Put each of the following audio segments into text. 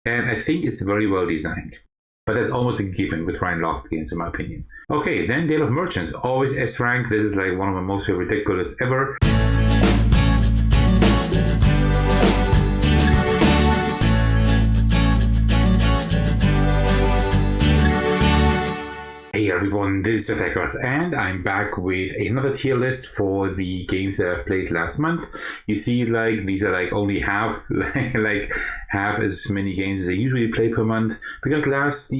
And I think it's very well designed. But that's almost a given with Ryan Lochte games, in my opinion. Okay, then Dale of Merchants, always S rank. This is like one of my most favorite deck builders ever. Hey everyone, this is Attackers, and I'm back with another tier list for the games that I've played last month. You see, like, these are like only half, like half as many games as I usually play per month, because last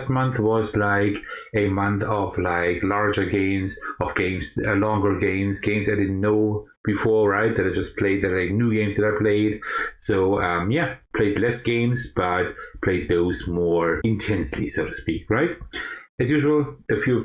month was like a month of like larger games, longer games I didn't know before, right? That I just played, that like new games that I played. So yeah, played less games, but played those more intensely, so to speak, right? As usual, a few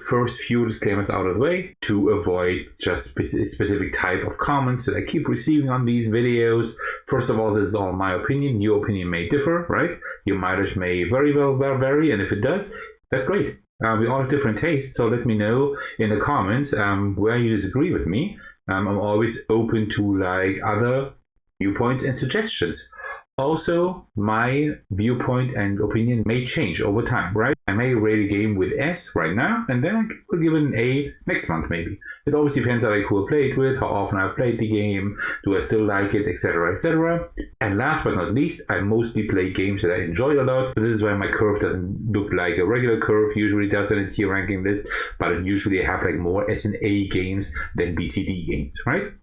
disclaimers out of the way to avoid just specific type of comments that I keep receiving on these videos. First of all, this is all my opinion. Your opinion may differ, right? Your mileage may very well vary, and if it does, that's great. We all have different tastes, so let me know in the comments where you disagree with me. I'm always open to like other viewpoints and suggestions. Also, my viewpoint and opinion may change over time, right? I may rate a game with S right now, and then I could give it an A next month, maybe. It always depends on like who I played with, how often I've played the game, do I still like it, etc., etc. And last but not least, I mostly play games that I enjoy a lot. So this is why my curve doesn't look like a regular curve usually does in a tier ranking list, but usually I have like more S and A games than B, C, D games, right?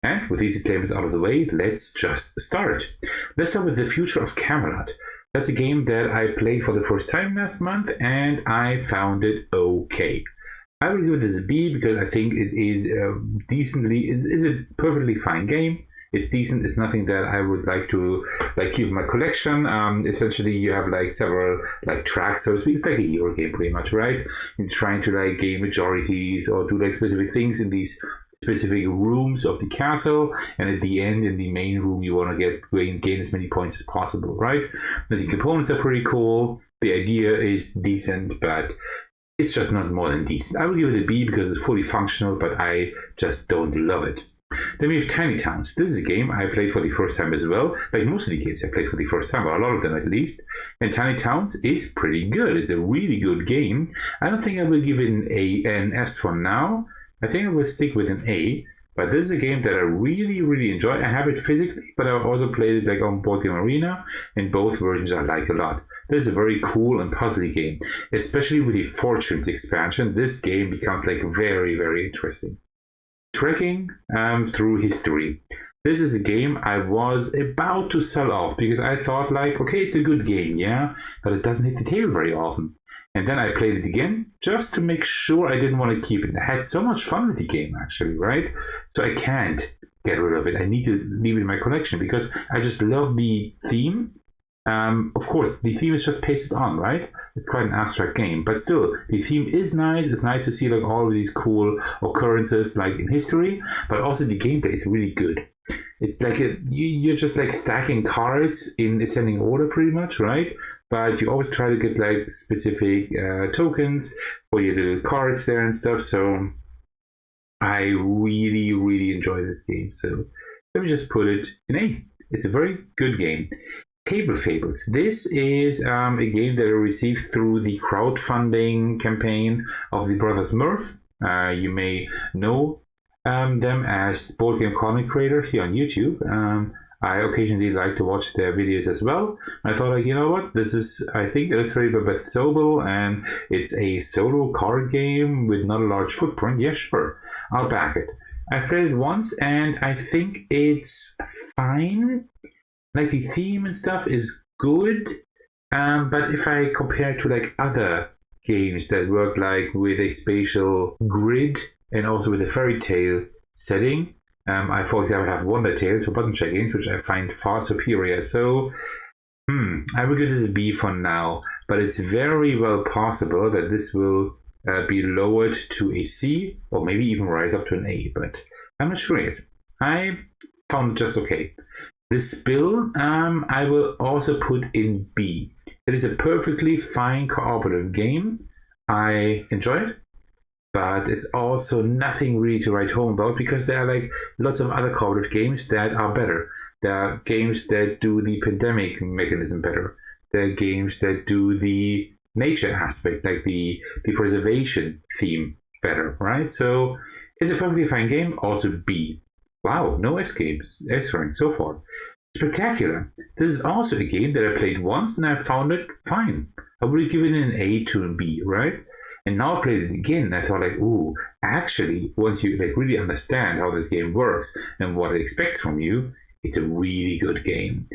And with these disclaimers out of the way, let's just start. Let's start with The Future of Camelot. That's a game that I played for the first time last month, and I found it okay. I will give this a B because I think it is is a perfectly fine game. It's decent. It's nothing that I would like to like keep in my collection. Essentially, you have like several like tracks, so to speak. It's like a Euro game, pretty much, right? You're trying to like gain majorities or do like specific things in these specific rooms of the castle, and at the end, in the main room, you want to gain as many points as possible, right? The components are pretty cool. The idea is decent, but it's just not more than decent. I will give it a B because it's fully functional, but I just don't love it. Then we have Tiny Towns. This is a game I played for the first time as well. Like most of the games I played for the first time, or a lot of them at least. And Tiny Towns is pretty good. It's a really good game. I don't think I will give it an S for now. I think I will stick with an A, but this is a game that I really, really enjoy. I have it physically, but I've also played it like on Board Game Arena, and both versions I like a lot. This is a very cool and puzzly game, especially with the Fortunes expansion. This game becomes like very, very interesting. Trekking through history. This is a game I was about to sell off because I thought like, okay, it's a good game, yeah, but it doesn't hit the table very often. And then I played it again just to make sure I didn't want to keep it. I had so much fun with the game, actually, right? So I can't get rid of it. I need to leave it in my collection because I just love the theme. Of course, the theme is just pasted on, right? It's quite an abstract game, but still, the theme is nice. It's nice to see like all of these cool occurrences like in history, but also the gameplay is really good. It's like you're just like stacking cards in ascending order pretty much, right? But you always try to get like specific tokens for your little cards there and stuff. So I really, really enjoy this game. So let me just put it in A. It's a very good game. Table Fables. This is a game that I received through the crowdfunding campaign of the brothers Murph. You may know them as board game comic creators here on YouTube. I occasionally like to watch their videos as well. I thought, like, you know what, I think illustrated by Beth Sobel, and it's a solo card game with not a large footprint. Yeah, sure, I'll back it. I've played it once, and I think it's fine. Like, the theme and stuff is good, but if I compare it to, like, other games that work, like, with a spatial grid and also with a fairy tale setting, I, for example, have Wonder Tales for button check-ins, which I find far superior. So, I will give this a B for now, but it's very well possible that this will be lowered to a C, or maybe even rise up to an A, but I'm not sure yet. I found it just okay. The Spill, I will also put in B. It is a perfectly fine cooperative game. I enjoy it, but it's also nothing really to write home about because there are like lots of other cooperative games that are better. There are games that do the pandemic mechanism better. the games that do the nature aspect, like the preservation theme better, right? So it's a perfectly fine game. Also B. Wow, no S games, S rank so far. Spectacular. This is also a game that I played once and I found it fine. I would have given it an A to a B, right? And now I played it again and I thought like, ooh, actually, once you like really understand how this game works and what it expects from you, it's a really good game.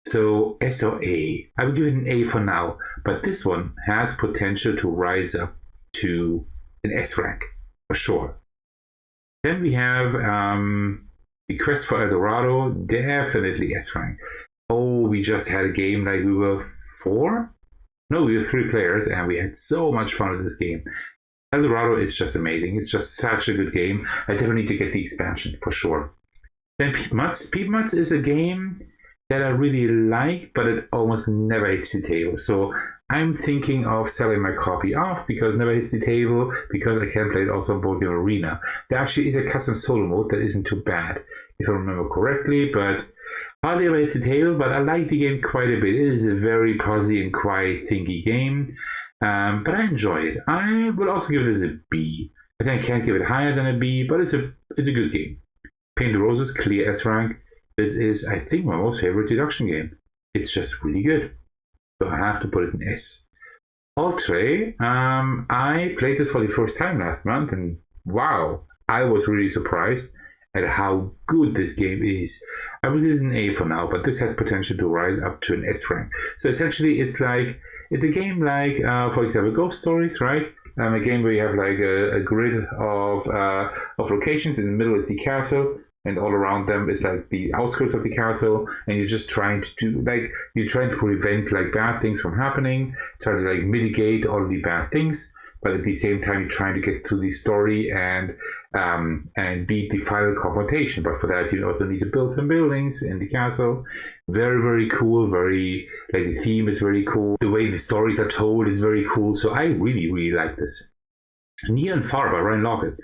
So S or A. I would give it an A for now, but this one has potential to rise up to an S rank for sure. Then we have the Quest for El Dorado, definitely S rank. Oh, we just had a game like we were 4? No, we were 3 players and we had so much fun with this game. El Dorado is just amazing. It's just such a good game. I definitely need to get the expansion for sure. Then Peep Mutts is a game that I really like, but it almost never hits the table. So I'm thinking of selling my copy off because it never hits the table, because I can play it also on Board Game Arena. There actually is a custom solo mode that isn't too bad, if I remember correctly, but hardly ever hits the table, but I like the game quite a bit. It is a very puzzly and quiet thinky game, but I enjoy it. I will also give this a B. I think I can't give it higher than a B, but it's a good game. Paint the Roses, clear S rank. This is, I think, my most favorite deduction game. It's just really good. So I have to put it in S. Altre, I played this for the first time last month, and wow, I was really surprised at how good this game is. I will give this an A for now, but this has potential to rise up to an S rank. So essentially, it's a game like, for example, Ghost Stories, right? A game where you have like a grid of locations in the middle of the castle, and all around them is like the outskirts of the castle, and you're just trying to prevent like bad things from happening, trying to like mitigate all of the bad things, but at the same time you're trying to get through the story and beat the final confrontation. But for that you also need to build some buildings in the castle. Very, very cool. Very, like, the theme is very cool. The way the stories are told is very cool. So I really, really like this. Near and Far by Ryan Locket.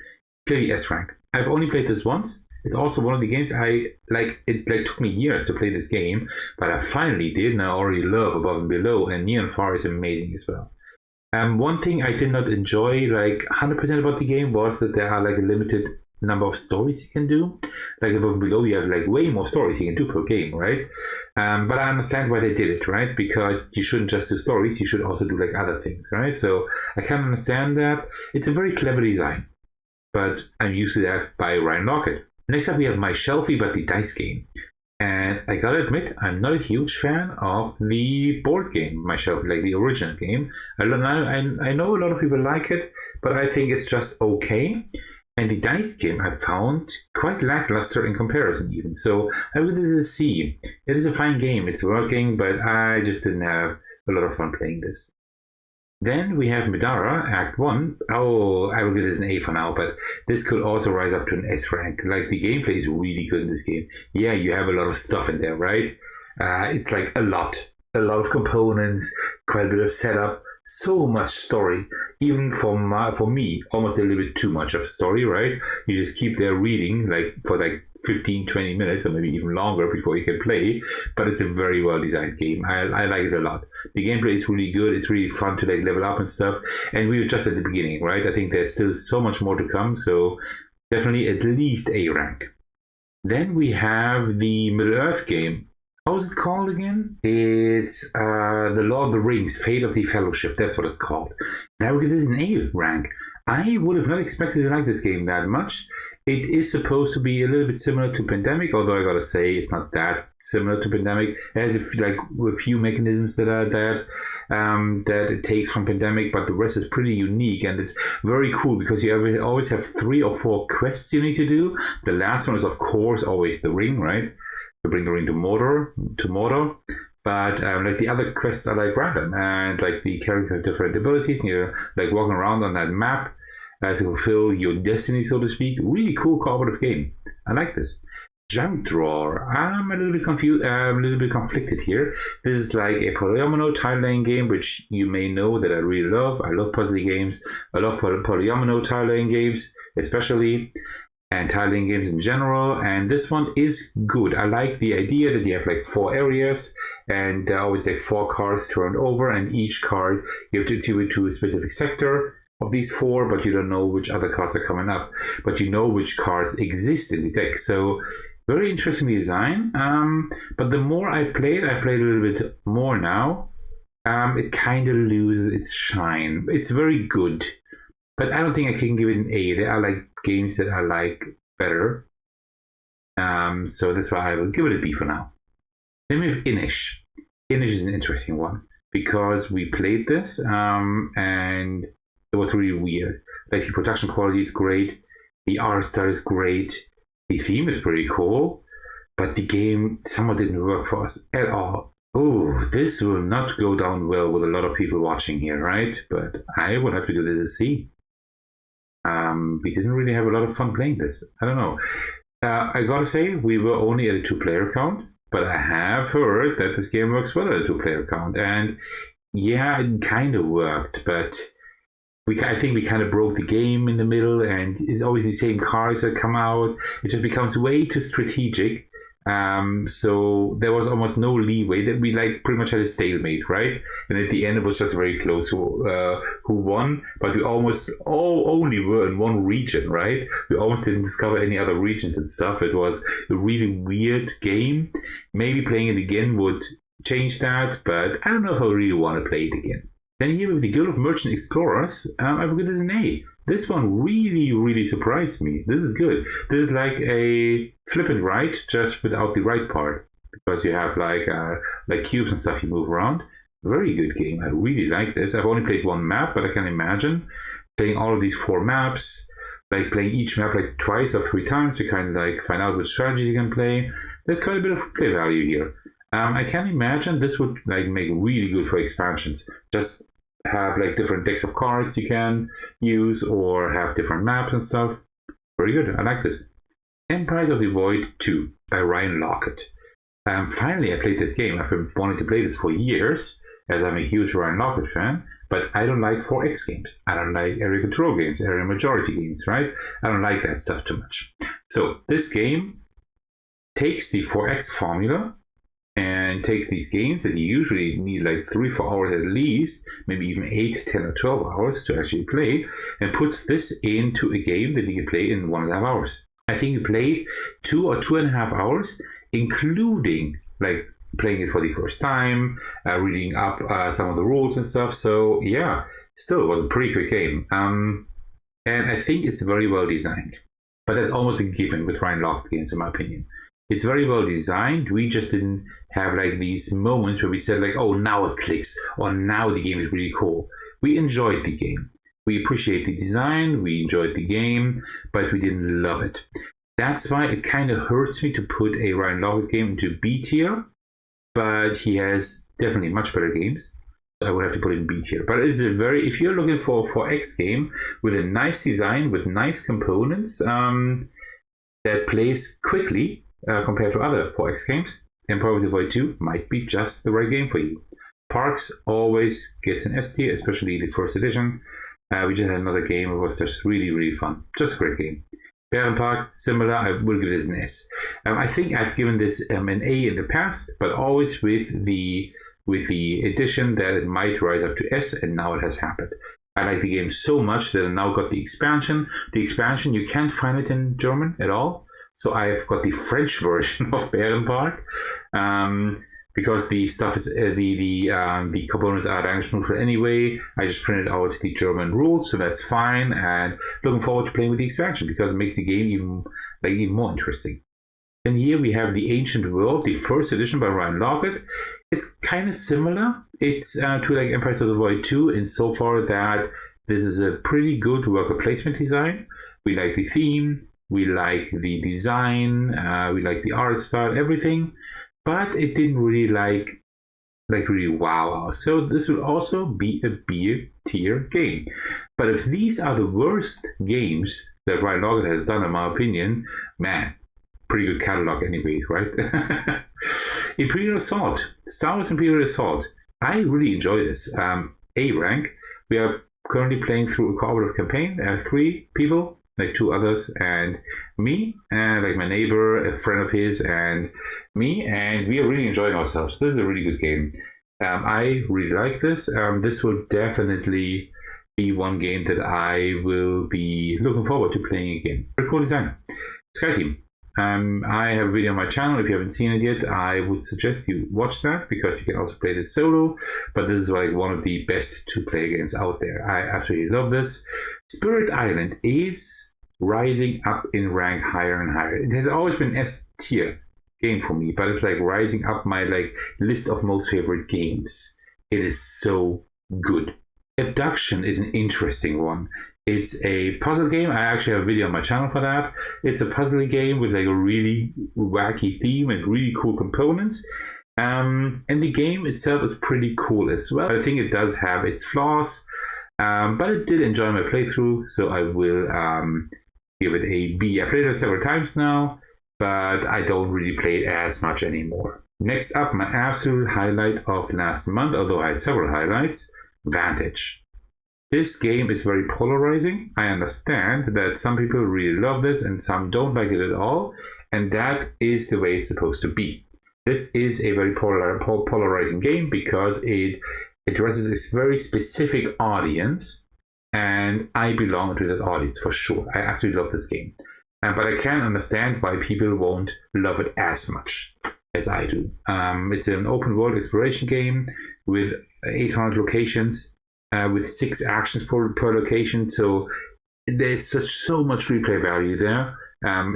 Clearly S rank. I've only played this once. It's also one of the games I like. It like took me years to play this game, but I finally did, and I already love Above and Below. And Near and Far is amazing as well. One thing I did not enjoy like 100% about the game was that there are like a limited number of stories you can do. Like Above and Below, you have like way more stories you can do per game, right? But I understand why they did it, right? Because you shouldn't just do stories; you should also do like other things, right? So I can understand that. It's a very clever design, but I'm used to that by Ryan Locket. Next up, we have My Shelfie, but the dice game. And I gotta admit, I'm not a huge fan of the board game, My Shelfie, like the original game. I know a lot of people like it, but I think it's just okay. And the dice game I found quite lackluster in comparison, even. So I would give this a C. It is a fine game, it's working, but I just didn't have a lot of fun playing this. Then we have Medara, Act 1. Oh, I will give this an A for now, but this could also rise up to an S rank. Like, the gameplay is really good in this game. Yeah, you have a lot of stuff in there, right? It's like a lot of components, quite a bit of setup, so much story. Even for me, almost a little bit too much of story, right? You just keep there reading like for like 15-20 minutes or maybe even longer before you can play, but it's a very well designed game. I like it a lot. The gameplay is really good. It's really fun to like level up and stuff, and we were just at the beginning, right? I think there's still so much more to come, so definitely at least A rank. Then we have the Middle Earth game. How is it called again? It's The Lord of the Rings, Fate of the Fellowship. That's what it's called. And I would give this an A rank. I would have not expected to like this game that much. It is supposed to be a little bit similar to Pandemic, although I gotta say it's not that similar to Pandemic. It has a few mechanisms that it takes from Pandemic, but the rest is pretty unique, and it's very cool because you always have 3 or 4 quests you need to do. The last one is of course always the ring, right? To bring the ring to Mordor. But like the other quests are like random, and like the characters have different abilities, and you're like walking around on that map to fulfill your destiny, so to speak. Really cool cooperative game. I like this. Junk Drawer. I'm a little bit confused. I'm a little bit conflicted here. This is like a polyomino tile laying game, which you may know that I really love. I love puzzle games. I love polyomino tile laying games, especially. and tiling games in general. And this one is good. I like the idea that you have like 4 areas, and there are always like 4 cards turned over, and each card you have to attribute to a specific sector of these 4, but you don't know which other cards are coming up, but you know which cards exist in the deck. So very interesting design. But the more I've played a little bit more now, it kind of loses its shine. It's very good, but I don't think I can give it an A. There are like games that I like better. So that's why I will give it a B for now. Then we have Inish. Inish is an interesting one because we played this and it was really weird. Like the production quality is great, the art style is great, the theme is pretty cool, but the game somewhat didn't work for us at all. Oh, this will not go down well with a lot of people watching here, right? But I would have to do this to see. We didn't really have a lot of fun playing this. I don't know. I gotta say, we were only at a 2-player count, but I have heard that this game works well at a 2-player count. And yeah, it kind of worked, but I think we kind of broke the game in the middle, and it's always the same cards that come out. It just becomes way too strategic. So there was almost no leeway. That we like pretty much had a stalemate, right? And at the end, it was just very close who won. But we almost only were in one region, right? We almost didn't discover any other regions and stuff. It was a really weird game. Maybe playing it again would change that, but I don't know if I really want to play it again. Then here with the Guild of Merchant Explorers, I would give this an A. This one really, really surprised me. This is good. This is like a flip and right, just without the right part, because you have like cubes and stuff you move around. Very good game. I really like this. I've only played one map, but I can imagine playing all of these 4 maps, like playing each map like twice or 3 times to kind of like find out which strategy you can play. There's quite a bit of play value here. I can imagine this would like make really good for expansions. Just have like different decks of cards you can use, or have different maps and stuff. Very good. I like this. Empires of the Void 2 by Ryan Locket. Finally, I played this game. I've been wanting to play this for years, as I'm a huge Ryan Locket fan. But I don't like 4X games. I don't like area control games, area majority games, right? I don't like that stuff too much. So this game takes the 4X formula and takes these games that you usually need like 3-4 hours at least, maybe even 8, 10, or 12 hours to actually play, and puts this into a game that you can play in 1.5 hours. I think you played 2 or 2.5 hours, including like playing it for the first time, reading up some of the rules and stuff. So yeah, still it was a pretty quick game. And I think it's very well designed. But that's almost a given with Ryan Locket games, in my opinion. It's very well designed. We just didn't have like these moments where we said like, oh, now it clicks, or now the game is really cool. We enjoyed the game. We appreciate the design, we enjoyed the game, but we didn't love it. That's why it kind of hurts me to put a Ryan Locket game into B tier, but he has definitely much better games. I would have to put it in B tier. But it's a very, if you're looking for a 4X game with a nice design, with nice components, that plays quickly, compared to other 4X games, Empire of the Void 2 might be just the right game for you. Parks always gets an S tier, especially the first edition. We just had another game. It was just really, really fun. Just a great game. Baron Park, similar. I will give this an S. I think I've given this an A in the past, but always with the addition that it might rise up to S, and now it has happened. I like the game so much that I now got the expansion. The expansion, you can't find it in German at all. So I've got the French version of Baron Park, because the stuff is the components are language neutral anyway. I just printed out the German rules, so that's fine. And looking forward to playing with the expansion because it makes the game even more interesting. And here we have the Ancient World, the first edition by Ryan Locket. It's kind of similar. It's to like Empires of the Void 2 insofar that this is a pretty good worker placement design. We like the theme. We like the design, we like the art style, everything, but it didn't really really wow us. So this will also be a B tier game. But if these are the worst games that Ryan Locket has done, in my opinion, man, pretty good catalog anyway, right? Imperial Assault, Star Wars Imperial Assault. I really enjoy this. A rank. We are currently playing through a cooperative campaign. 3 people. like two others, and me, and like my neighbor, a friend of his, and me, and we are really enjoying ourselves. This is a really good game. I really like this. This will definitely be one game that I will be looking forward to playing again. Very cool design. Sky Team. I have a video on my channel. If you haven't seen it yet, I would suggest you watch that because you can also play this solo. But this is like one of the best two-player games out there. I absolutely love this. Spirit Island is rising up in rank higher and higher. It has always been S tier game for me, but it's like rising up my like list of most favorite games. It is so good. Abduction is an interesting one. It's a puzzle game. I actually have a video on my channel for that. It's a puzzle game with like a really wacky theme and really cool components. And the game itself is pretty cool as well. I think it does have its flaws, but I did enjoy my playthrough, so I will give it a B. I played it several times now, but I don't really play it as much anymore. Next up, my absolute highlight of last month, although I had several highlights, Vantage. This game is very polarizing. I understand that some people really love this and some don't like it at all, and that is the way it's supposed to be. This is a very polarizing game because it addresses a very specific audience, and I belong to that audience for sure. I actually love this game, but I can understand why people won't love it as much as I do. It's an open world exploration game with 800 locations. With 6 actions per location, so there's so much replay value there,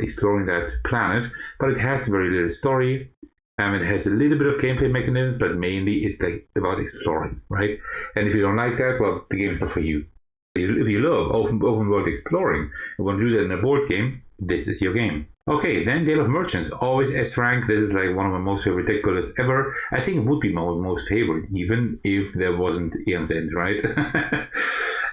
exploring that planet. But it has very little story. It has a little bit of gameplay mechanisms, but mainly it's like about exploring, right? And if you don't like that, well, the game is not for you. If you love open world exploring and want to do that in a board game, this is your game. Okay, then Gale of Merchants, always S rank. This is like one of my most favorite deck builders ever. I think it would be my most favorite, even if there wasn't Aeon's End, right?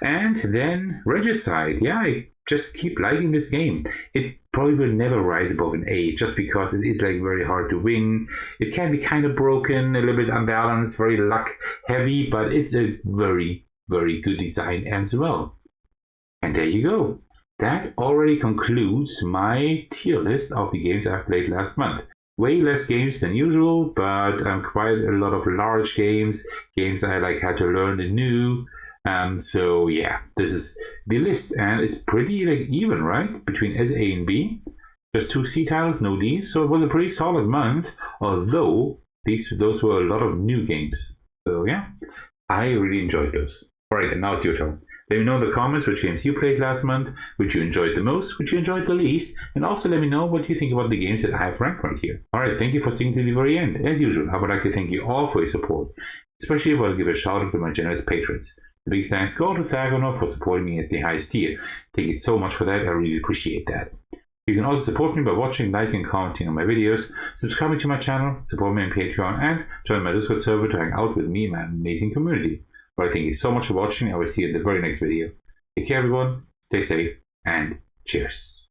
And then Regicide. Yeah, I just keep liking this game. It probably will never rise above an A, just because it is like very hard to win. It can be kind of broken, a little bit unbalanced, very luck heavy, but it's a very, very good design as well. And there you go. That already concludes my tier list of the games I've played last month. Way less games than usual, but quite a lot of large games I like had to learn anew. So yeah, this is the list, and it's pretty like even, right, between S, A, and B. Just 2 C titles, no Ds. So it was a pretty solid month, although those were a lot of new games. So yeah, I really enjoyed those. All right, and now it's your turn. Let me know in the comments which games you played last month, which you enjoyed the most, which you enjoyed the least, and also let me know what you think about the games that I have ranked right here. Alright, thank you for sticking to the very end. As usual, I would like to thank you all for your support, especially I want to give a shout out to my generous patrons. The big thanks go to Thagono for supporting me at the highest tier. Thank you so much for that, I really appreciate that. You can also support me by watching, liking, and commenting on my videos, subscribing to my channel, support me on Patreon, and join my Discord server to hang out with me and my amazing community. But thank you so much for watching. I will see you in the very next video. Take care, everyone. Stay safe and cheers.